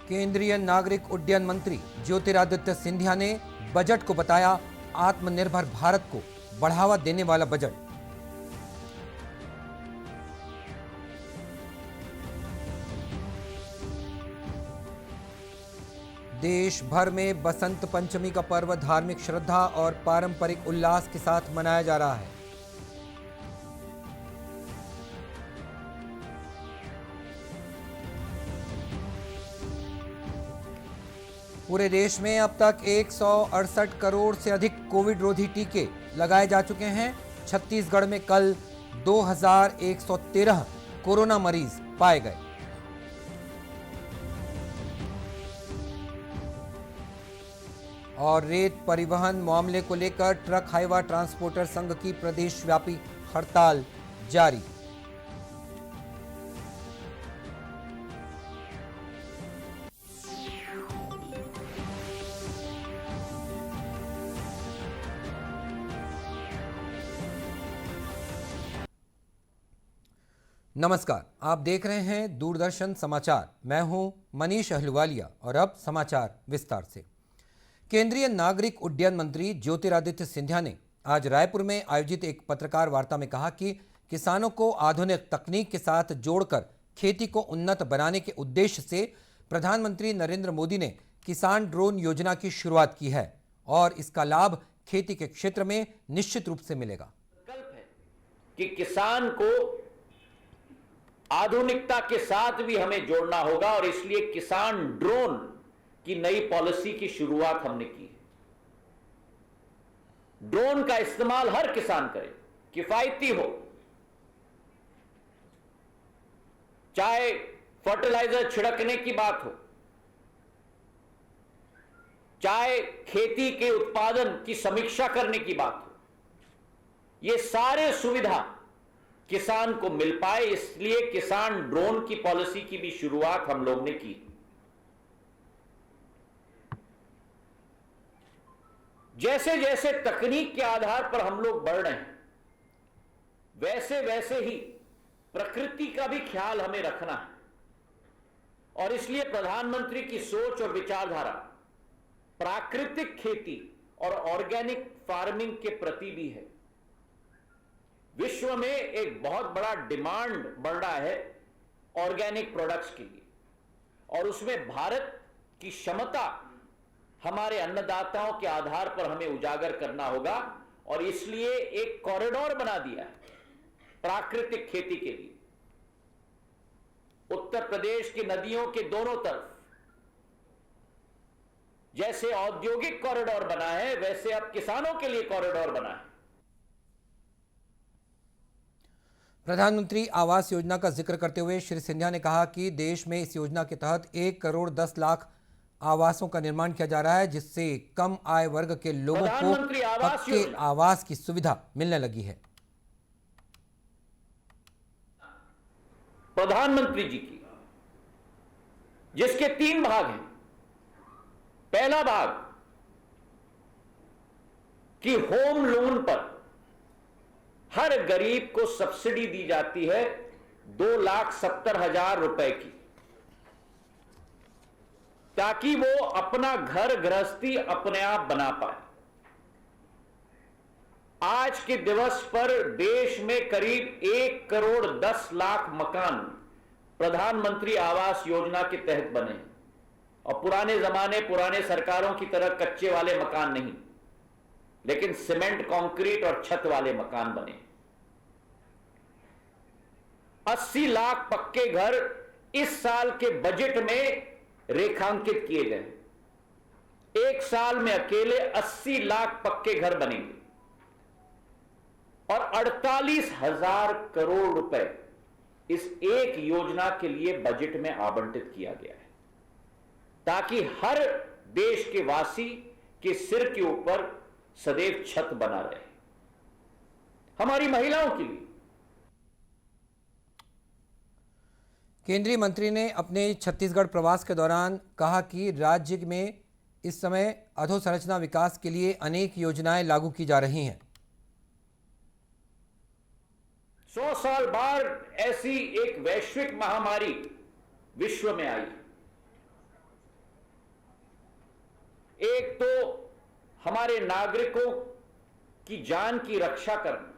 केंद्रीय नागरिक उड्डयन मंत्री ज्योतिरादित्य सिंधिया ने बजट को बताया आत्मनिर्भर भारत को बढ़ावा देने वाला बजट। देश भर में बसंत पंचमी का पर्व धार्मिक श्रद्धा और पारंपरिक उल्लास के साथ मनाया जा रहा है। पूरे देश में अब तक 168 करोड़ से अधिक कोविड रोधी टीके लगाए जा चुके हैं। छत्तीसगढ़ में कल 2113 कोरोना मरीज पाए गए। और रेत परिवहन मामले को लेकर ट्रक हाईवा ट्रांसपोर्टर संघ की प्रदेशव्यापी हड़ताल जारी। नमस्कार, आप देख रहे हैं दूरदर्शन समाचार। मैं हूं मनीष अहलुवालिया और अब समाचार विस्तार से। केंद्रीय नागरिक उड्डयन मंत्री ज्योतिरादित्य सिंधिया ने आज रायपुर में आयोजित एक पत्रकार वार्ता में कहा कि किसानों को आधुनिक तकनीक के साथ जोड़कर खेती को उन्नत बनाने के उद्देश्य से प्रधानमंत्री नरेंद्र मोदी ने किसान ड्रोन योजना की शुरुआत की है और इसका लाभ खेती के क्षेत्र में निश्चित रूप से मिलेगा। विकल्प है कि किसान को आधुनिकता के साथ भी हमें जोड़ना होगा और इसलिए किसान ड्रोन की नई पॉलिसी की शुरुआत हमने की है। ड्रोन का इस्तेमाल हर किसान करे, किफायती हो, चाहे फर्टिलाइजर छिड़कने की बात हो, चाहे खेती के उत्पादन की समीक्षा करने की बात हो, ये सारे सुविधा किसान को मिल पाए, इसलिए किसान ड्रोन की पॉलिसी की भी शुरुआत हम लोग ने की। जैसे जैसे तकनीक के आधार पर हम लोग बढ़ रहे हैं, वैसे वैसे ही प्रकृति का भी ख्याल हमें रखना है और इसलिए प्रधानमंत्री की सोच और विचारधारा प्राकृतिक खेती और ऑर्गेनिक फार्मिंग के प्रति भी है। विश्व में एक बहुत बड़ा डिमांड बढ़ रहा है ऑर्गेनिक प्रोडक्ट्स के लिए और उसमें भारत की क्षमता हमारे अन्नदाताओं के आधार पर हमें उजागर करना होगा और इसलिए एक कॉरिडोर बना दिया है प्राकृतिक खेती के लिए। उत्तर प्रदेश की नदियों के दोनों तरफ जैसे औद्योगिक कॉरिडोर बना है, वैसे अब किसानों के लिए कॉरिडोर बना है। प्रधानमंत्री आवास योजना का जिक्र करते हुए श्री सिंधिया ने कहा कि देश में इस योजना के तहत 1 करोड़ 10 लाख आवासों का निर्माण किया जा रहा है, जिससे कम आय वर्ग के लोगों को पक्के आवास की सुविधा मिलने लगी है। प्रधानमंत्री जी की जिसके 3 भाग हैं। पहला भाग कि होम लोन पर हर गरीब को सब्सिडी दी जाती है 2,70,000 रुपए की, ताकि वो अपना घर गृहस्थी अपने आप बना पाए। आज के दिवस पर देश में करीब 1 करोड़ 10 लाख मकान प्रधानमंत्री आवास योजना के तहत बने हैं और पुराने जमाने पुराने सरकारों की तरह कच्चे वाले मकान नहीं, लेकिन सीमेंट कंक्रीट और छत वाले मकान बने। 80 लाख पक्के घर इस साल के बजट में रेखांकित किए गए। 1 साल में अकेले 80 लाख पक्के घर बनेंगे और 48,000 करोड़ रुपए इस एक योजना के लिए बजट में आवंटित किया गया है, ताकि हर देश के वासी के सिर के ऊपर सदैव छत बना रहे। हमारी महिलाओं के लिए केंद्रीय मंत्री ने अपने छत्तीसगढ़ प्रवास के दौरान कहा कि राज्य में इस समय अधोसंरचना विकास के लिए अनेक योजनाएं लागू की जा रही हैं। 100 साल बाद ऐसी एक वैश्विक महामारी विश्व में आई एक तो हमारे नागरिकों की जान की रक्षा करना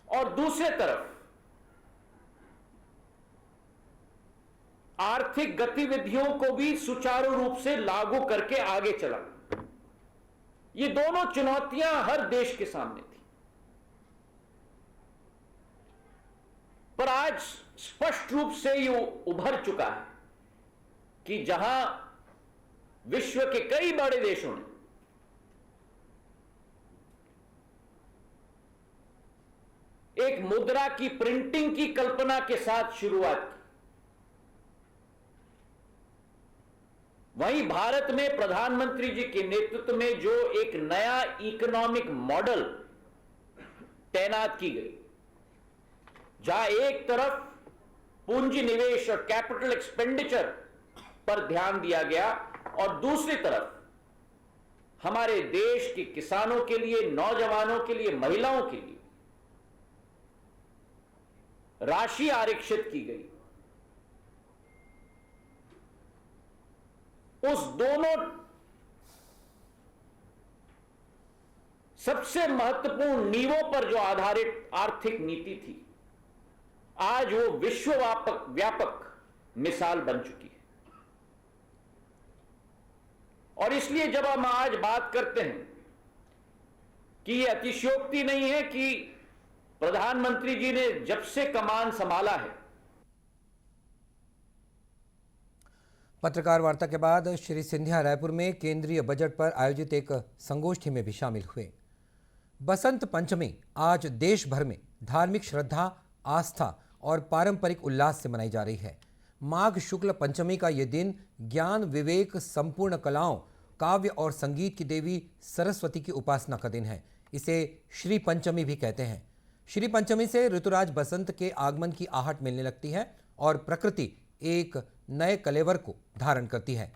और दूसरे तरफ आर्थिक गतिविधियों को भी सुचारू रूप से लागू करके आगे चलाना। ये दोनों चुनौतियां हर देश के सामने थी, पर आज स्पष्ट रूप से ये उभर चुका है कि जहां विश्व के कई बड़े देशों ने एक मुद्रा की प्रिंटिंग की कल्पना के साथ शुरुआत की, वहीं भारत में प्रधानमंत्री जी के नेतृत्व में जो एक नया इकोनॉमिक मॉडल तैनात की गई, जहां एक तरफ पूंजी निवेश और कैपिटल एक्सपेंडिचर पर ध्यान दिया गया और दूसरी तरफ हमारे देश के किसानों के लिए, नौजवानों के लिए, महिलाओं के लिए राशि आरक्षित की गई। उस दोनों सबसे महत्वपूर्ण नींवों पर जो आधारित आर्थिक नीति थी, आज वो विश्व व्यापक मिसाल बन चुकी है। और इसलिए जब हम आज बात करते हैं कि ये अतिशयोक्ति नहीं है कि प्रधानमंत्री जी ने जब से कमान संभाला है। पत्रकार वार्ता के बाद श्री सिंधिया रायपुर में केंद्रीय बजट पर आयोजित एक संगोष्ठी में भी शामिल हुए। बसंत पंचमी आज देश भर में धार्मिक श्रद्धा, आस्था और पारंपरिक उल्लास से मनाई जा रही है। माघ शुक्ल पंचमी का ये दिन ज्ञान, विवेक, संपूर्ण कलाओं, काव्य और संगीत की देवी सरस्वती की उपासना का दिन है। इसे श्री पंचमी भी कहते हैं। श्री पंचमी से ऋतुराज बसंत के आगमन की आहट मिलने लगती है और प्रकृति एक नए कलेवर को धारण करती है।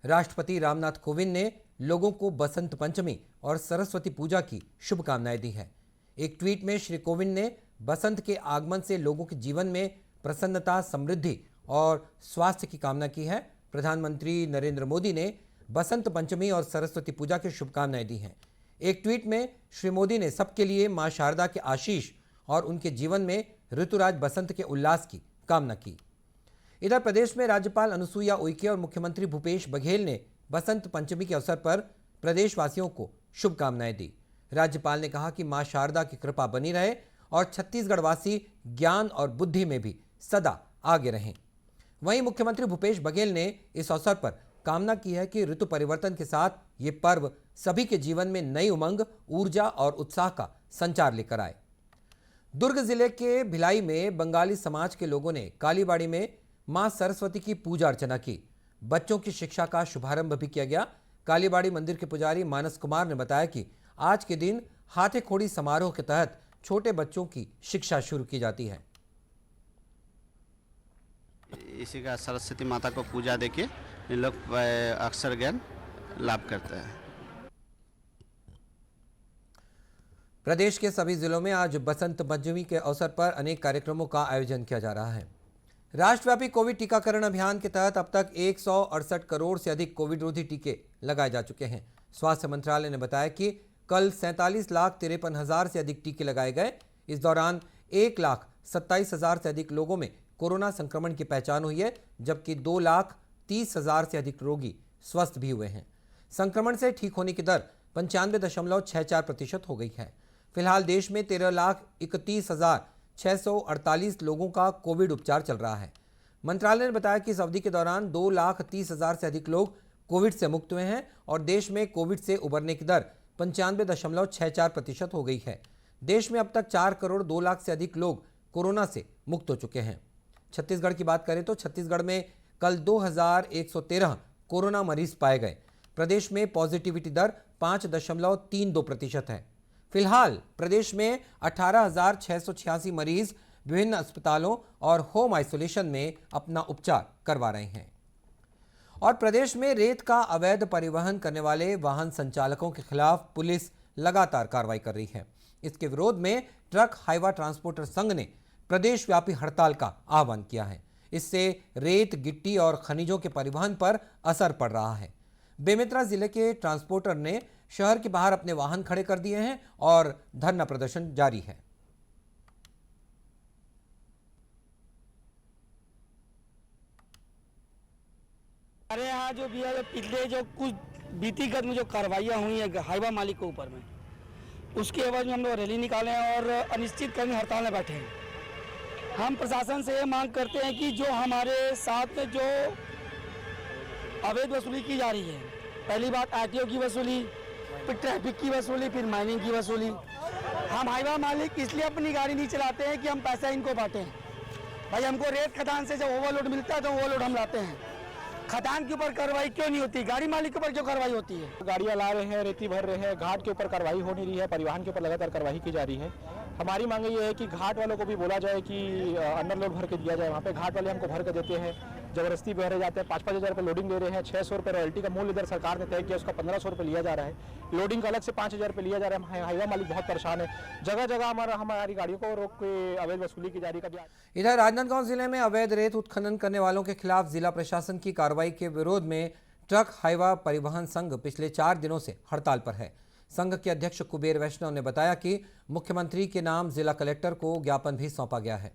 राष्ट्रपति रामनाथ कोविंद ने लोगों को बसंत पंचमी और सरस्वती पूजा की शुभकामनाएं दी हैं। एक ट्वीट में श्री कोविंद ने बसंत के आगमन से लोगों के जीवन में प्रसन्नता, समृद्धि और स्वास्थ्य की कामना की है। प्रधानमंत्री नरेंद्र मोदी ने बसंत पंचमी और सरस्वती पूजा की शुभकामनाएं दी हैं। एक ट्वीट में श्री मोदी ने सबके लिए मां शारदा के आशीष और उनके जीवन में ऋतुराज बसंत के उल्लास की कामना की। इधर प्रदेश में राज्यपाल अनुसुईया उइके और मुख्यमंत्री भूपेश बघेल ने बसंत पंचमी के अवसर पर प्रदेशवासियों को शुभकामनाएं दी। राज्यपाल ने कहा कि मां शारदा की कृपा बनी रहे और छत्तीसगढ़वासी ज्ञान और बुद्धि में भी सदा आगे रहें। वहीं मुख्यमंत्री भूपेश बघेल ने इस अवसर पर कामना की है कि ऋतु परिवर्तन के साथ ये पर्व सभी के जीवन में नई उमंग, ऊर्जा और उत्साह का संचार लेकर आए। दुर्ग जिले के भिलाई में बंगाली समाज के लोगों ने कालीबाड़ी में मां सरस्वती की पूजा अर्चना की। बच्चों की शिक्षा का शुभारंभ भी किया गया। कालीबाड़ी मंदिर के पुजारी मानस कुमार ने बताया कि आज के दिन हाथे खोड़ी समारोह के तहत छोटे बच्चों की शिक्षा शुरू की जाती है। इसी का सरस्वती माता को पूजा देके इन लोग अक्षर ज्ञान लाभ करते हैं। प्रदेश के सभी जिलों में आज बसंत पंचमी के अवसर पर अनेक कार्यक्रमों का आयोजन किया जा रहा है। राष्ट्रव्यापी कोविड टीकाकरण अभियान के तहत अब तक 168 करोड़ से अधिक कोविड रोधी टीके लगाए जा चुके हैं। स्वास्थ्य मंत्रालय ने बताया कि कल 47,53,000 से अधिक टीके लगाए गए। इस दौरान 1,27,000 से अधिक लोगों में कोरोना संक्रमण की पहचान हुई है, जबकि 2,30,000 से अधिक रोगी स्वस्थ भी हुए हैं। संक्रमण से ठीक होने की दर 95.64% हो गई है। फिलहाल देश में 13,31,648 लोगों का कोविड उपचार चल रहा है। मंत्रालय ने बताया कि इस अवधि के दौरान 2,30,000 से अधिक लोग कोविड से मुक्त हुए हैं और देश में कोविड से उबरने की दर 95.64% हो गई है। देश में अब तक 4 करोड़ 2 लाख से अधिक लोग कोरोना से मुक्त हो चुके हैं। छत्तीसगढ़ की बात करें तो छत्तीसगढ़ में कल 2,113 कोरोना मरीज पाए गए। प्रदेश में पॉजिटिविटी दर 5.32% है। फिलहाल प्रदेश में 18,686 मरीज विभिन्न अस्पतालों और होम आइसोलेशन में अपना उपचार करवा रहे हैं। और प्रदेश में रेत का अवैध परिवहन करने वाले वाहन संचालकों के खिलाफ पुलिस लगातार कार्रवाई कर रही है। इसके विरोध में ट्रक हाईवा ट्रांसपोर्टर संघ ने प्रदेशव्यापी हड़ताल का आह्वान किया है। इससे रेत, गिट्टी और खनिजों के परिवहन पर असर पड़ रहा है। बेमेतरा जिले के ट्रांसपोर्टर ने शहर के बाहर अपने वाहन खड़े कर दिए हैं और धरना प्रदर्शन जारी है। हमारे यहाँ जो भी है पिछले जो कुछ बीतीगत में जो कार्रवाइयाँ हुई है हाईवा मालिक के ऊपर में, उसके एवज में हम लोग रैली निकाले हैं और अनिश्चितकालीन हड़ताल में बैठे हैं। हम प्रशासन से ये मांग करते हैं कि जो हमारे साथ में जो अवैध वसूली की जा रही है, पहली बात आरटीओ की वसूली, फिर ट्रैफिक की वसूली, फिर माइनिंग की वसूली। हम हाईवा मालिक इसलिए अपनी गाड़ी नहीं चलाते हैं कि हम पैसा इनको बांटें। भाई हमको रेत खदान से जब ओवरलोड मिलता है तो ओवरलोड हम लाते हैं। खदान के ऊपर कार्रवाई क्यों नहीं होती, गाड़ी मालिक के ऊपर क्यों कार्रवाई होती है? गाड़ियां ला रहे हैं, रेती भर रहे हैं, घाट के ऊपर कार्रवाई हो नहीं रही है, परिवहन के ऊपर लगातार कार्रवाई की जा रही है। हमारी मांग ये है कि घाट वालों को भी बोला जाए कि अंडर लोड भर के दिया जाए। वहाँ पे घाट वाले हमको भर के देते हैं, जबरदस्ती भरे जाते हैं, 5-5 हज़ार रुपये लोडिंग ले रहे हैं। 600 रुपये रॉयल्टी का मूल्य इधर सरकार ने तय किया, उसका 1500 रुपये लिया जा रहा है। लोडिंग का अलग से 5000 रुपये लिया जा रहा है। हाईवा मालिक बहुत परेशान है, जगह जगह हमारी गाड़ियों को रोक के अवैध वसूली की जा रही है। इधर राजनांदगांव जिले में अवैध रेत उत्खनन करने वालों के खिलाफ जिला प्रशासन की कार्रवाई के विरोध में ट्रक हाईवा परिवहन संघ पिछले 4 दिनों से हड़ताल पर है। संघ के अध्यक्ष कुबेर वैष्णव ने बताया कि मुख्यमंत्री के नाम जिला कलेक्टर को ज्ञापन भी सौंपा गया है।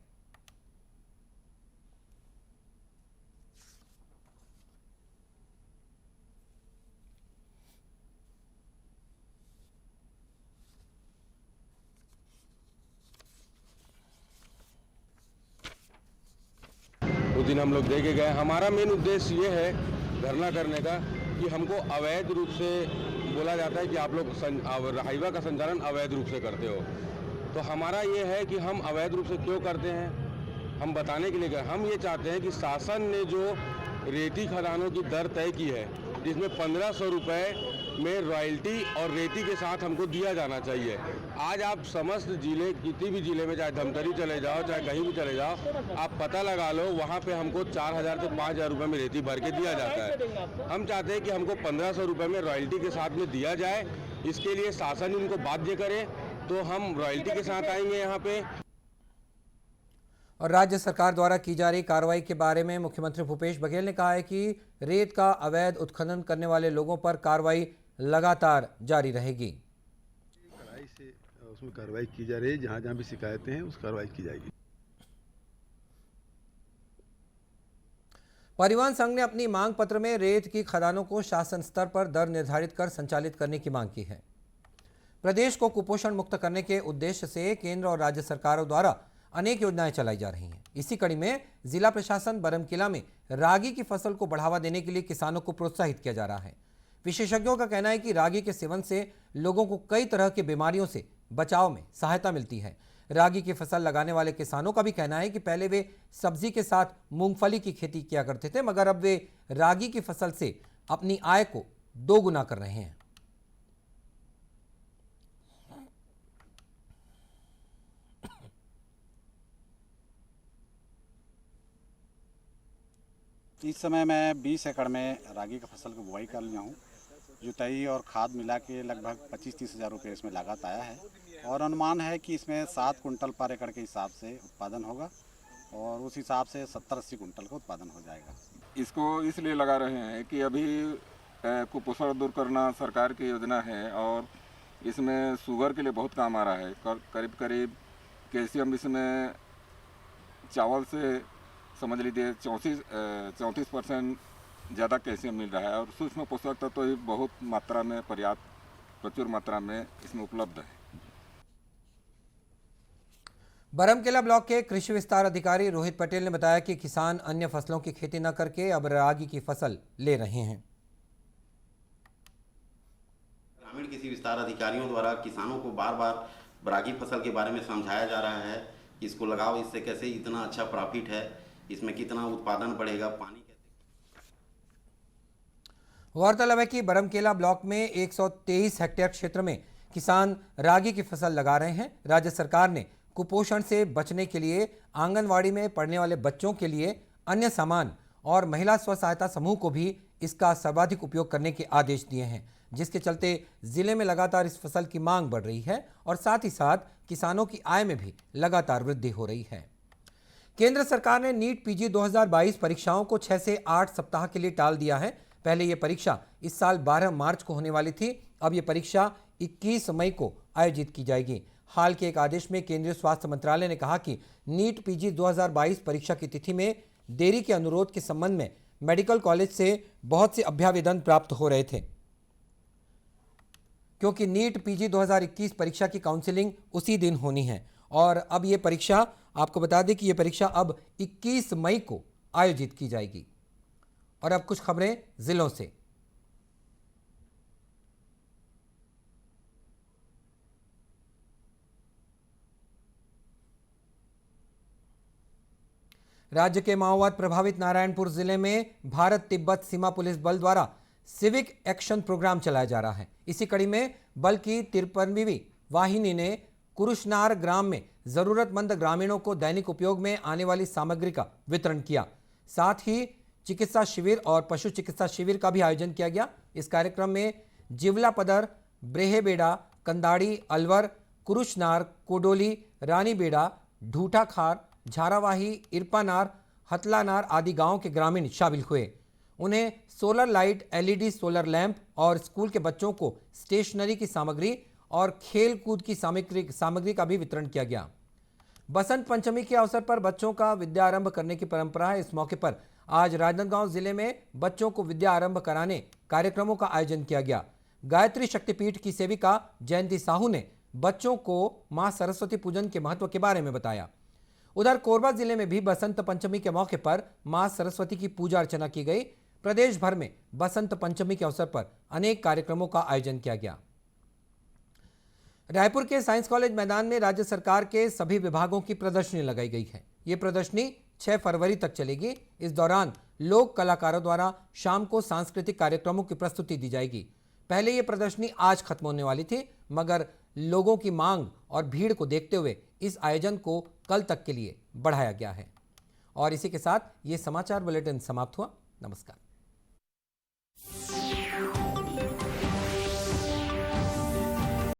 उस दिन हम लोग दे के गए। हमारा मेन उद्देश्य ये है धरना करने का कि हमको अवैध रूप से बोला जाता है कि आप लोग हाईवा का संचालन अवैध रूप से करते हो। तो हमारा ये है कि हम अवैध रूप से क्यों करते हैं, हम बताने के लिए गए। हम ये चाहते हैं कि शासन ने जो रेती खदानों की दर तय की है, जिसमें 1500 रुपये में रॉयल्टी और रेती के साथ हमको दिया जाना चाहिए। आज आप समस्त जिले, किसी भी जिले में, चाहे धमतरी चले जाओ, चाहे कहीं भी चले जाओ, आप पता लगा लो, वहाँ पे हमको 4000 से 5000 रुपये में रेती भर के दिया जाता है। हम चाहते हैं कि हमको 1500 रुपये में रॉयल्टी के साथ में दिया जाए। इसके लिए शासन इनको बाध्य करे तो हम रॉयल्टी के साथ आएंगे यहाँ पे। और राज्य सरकार द्वारा की जा रही कार्रवाई के बारे में मुख्यमंत्री भूपेश बघेल ने कहा है कि रेत का अवैध उत्खनन करने वाले लोगों पर कार्रवाई लगातार जारी रहेगी। कड़ाई से उसमें कार्रवाई की जा रही है, जहां जहां भी शिकायतें हैं उस कार्रवाई की जाएगी। परिवहन संघ ने अपनी मांग पत्र में रेत की खदानों को शासन स्तर पर दर निर्धारित कर संचालित करने की मांग की है। प्रदेश को कुपोषण मुक्त करने के उद्देश्य से केंद्र और राज्य सरकारों द्वारा अनेक योजनाएं चलाई जा रही हैं। इसी कड़ी में जिला प्रशासन बरमकेला में रागी की फसल को बढ़ावा देने के लिए किसानों को प्रोत्साहित किया जा रहा है। विशेषज्ञों का कहना है कि रागी के सेवन से लोगों को कई तरह की बीमारियों से बचाव में सहायता मिलती है। रागी की फसल लगाने वाले किसानों का भी कहना है कि पहले वे सब्जी के साथ मूंगफली की खेती किया करते थे, मगर अब वे रागी की फसल से अपनी आय को दोगुना कर रहे हैं। इस समय मैं 20 एकड़ में रागी की फसल की बुआई कर लिया हूँ। जुताई और खाद मिला के लगभग 25-30 हज़ार रुपये इसमें लागत आया है और अनुमान है कि इसमें 7 कुंटल पर एकड़ के हिसाब से उत्पादन होगा और उस हिसाब से 70-80 कुंटल का उत्पादन हो जाएगा। इसको इसलिए लगा रहे हैं कि अभी कुपोषण दूर करना सरकार की योजना है और इसमें शुगर के लिए बहुत काम आ रहा है। करीब करीब कैल्शियम इसमें चावल से समझ लीजिए 34% ज़्यादा कैल्शियम मिल रहा है और सूक्ष्म पोषक तत्व तो बहुत मात्रा में, पर्याप्त प्रचुर मात्रा में इसमें उपलब्ध है। बरमकेला ब्लॉक के कृषि विस्तार अधिकारी रोहित पटेल ने बताया कि किसान अन्य फसलों की खेती न करके अब रागी की फसल ले रहे हैं। ग्रामीण कृषि विस्तार अधिकारियों द्वारा किसानों को बार बार रागी फसल के बारे में समझाया जा रहा है कि इसको लगाओ, इससे कैसे इतना अच्छा प्रॉफिट है, इसमें कितना उत्पादन बढ़ेगा, पानी कैसे। गौरतलब है कि बरमकेला ब्लॉक में 123 हेक्टेयर क्षेत्र में किसान रागी की फसल लगा रहे हैं। राज्य सरकार ने कुपोषण से बचने के लिए आंगनवाड़ी में पढ़ने वाले बच्चों के लिए अन्य सामान और महिला स्व सहायता समूह को भी इसका सर्वाधिक उपयोग करने के आदेश दिए हैं, जिसके चलते जिले में लगातार इस फसल की मांग बढ़ रही है और साथ ही साथ किसानों की आय में भी लगातार वृद्धि हो रही है। केंद्र सरकार ने नीट पीजी 2022 परीक्षाओं को 6 से 8 सप्ताह के लिए टाल दिया है। पहले ये परीक्षा इस साल 12 मार्च को होने वाली थी। अब ये परीक्षा 21 मई को आयोजित की जाएगी। हाल के एक आदेश में केंद्रीय स्वास्थ्य मंत्रालय ने कहा कि नीट पीजी 2022 परीक्षा की तिथि में देरी के अनुरोध के संबंध में मेडिकल कॉलेज से बहुत से अभ्यावेदन प्राप्त हो रहे थे, क्योंकि नीट पीजी 2021 परीक्षा की काउंसलिंग उसी दिन होनी है। और अब ये परीक्षा, आपको बता दें कि ये परीक्षा अब 21 मई को आयोजित की जाएगी। और अब कुछ खबरें जिलों से। राज्य के माओवाद प्रभावित नारायणपुर जिले में भारत तिब्बत सीमा पुलिस बल द्वारा सिविक एक्शन प्रोग्राम चलाया जा रहा है। इसी कड़ी में बल की 53वीं वाहिनी ने कुरुशनार ग्राम में जरूरतमंद ग्रामीणों को दैनिक उपयोग में आने वाली सामग्री का वितरण किया। साथ ही चिकित्सा शिविर और पशु चिकित्सा शिविर का भी आयोजन किया गया। इस कार्यक्रम में जिवला पदर, ब्रेहेबेड़ा, कंदाड़ी, अलवर, कुरुशनार, कोडोली, रानीबेड़ा, ढूठाखार, झारावाही, इरपानार, हतलानार आदि गांव के ग्रामीण शामिल हुए। उन्हें solar light, LED solar lamp और स्कूल के बच्चों को स्टेशनरी की सामग्री और खेल कूद की सामग्री का भी वितरण किया गया। बसंत पंचमी के अवसर पर बच्चों का विद्या आरंभ करने की परंपरा है। इस मौके पर आज राजनांदगांव जिले में बच्चों को विद्या आरंभ कराने कार्यक्रमों का आयोजन किया गया। गायत्री शक्तिपीठ की सेविका जयंती साहू ने बच्चों को मां सरस्वती पूजन के महत्व के बारे में बताया। उधर कोरबा जिले में भी बसंत पंचमी के मौके पर मां सरस्वती की पूजा अर्चना की गई। प्रदेश भर में बसंत पंचमी के अवसर पर अनेक कार्यक्रमों का आयोजन किया गया। रायपुर के साइंस कॉलेज मैदान में राज्य सरकार के सभी विभागों की प्रदर्शनी लगाई गई है। ये प्रदर्शनी 6 फरवरी तक चलेगी। इस दौरान लोक कलाकारों द्वारा शाम को सांस्कृतिक कार्यक्रमों की प्रस्तुति दी जाएगी। पहले ये प्रदर्शनी आज खत्म होने वाली थी, मगर लोगों की मांग और भीड़ को देखते हुए इस आयोजन को कल तक के लिए बढ़ाया गया है। और इसी के साथ ये समाचार बुलेटिन समाप्त हुआ। नमस्कार।